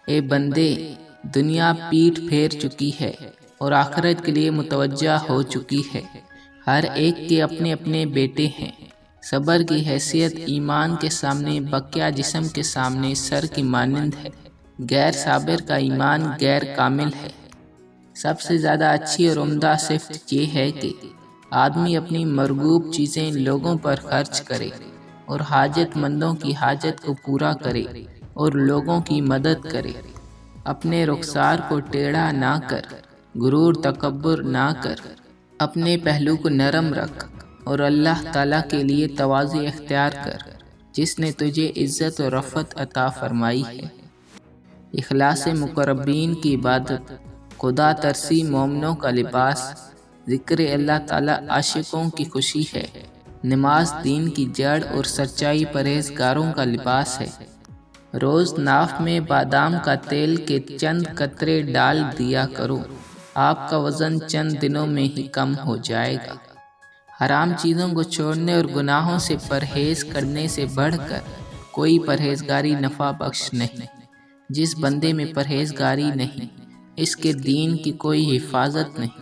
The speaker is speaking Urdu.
اے بندے، دنیا پیٹھ پھیر چکی ہے اور آخرت کے لیے متوجہ ہو چکی ہے۔ ہر ایک کے اپنے اپنے بیٹے ہیں۔ صبر کی حیثیت ایمان کے سامنے بقیہ جسم کے سامنے سر کی مانند ہے۔ غیر صابر کا ایمان غیر کامل ہے۔ سب سے زیادہ اچھی اور عمدہ صفت یہ ہے کہ آدمی اپنی مرغوب چیزیں لوگوں پر خرچ کرے اور حاجت مندوں کی حاجت کو پورا کرے اور لوگوں کی مدد کرے۔ اپنے رخسار کو ٹیڑھا نہ کر، غرور تکبر نہ کر، اپنے پہلو کو نرم رکھ اور اللہ تعالیٰ کے لیے تواضع اختیار کر جس نے تجھے عزت و رفعت عطا فرمائی ہے۔ اخلاص مقربین کی عبادت، خدا ترسی مومنوں کا لباس، ذکر اللہ تعالیٰ عاشقوں کی خوشی ہے۔ نماز دین کی جڑ اور سچائی پرہیزگاروں کا لباس ہے۔ روز ناف میں بادام کا تیل کے چند قطرے ڈال دیا کرو، آپ کا وزن چند دنوں میں ہی کم ہو جائے گا۔ حرام چیزوں کو چھوڑنے اور گناہوں سے پرہیز کرنے سے بڑھ کر کوئی پرہیزگاری نفع بخش نہیں۔ جس بندے میں پرہیزگاری نہیں، اس کے دین کی کوئی حفاظت نہیں۔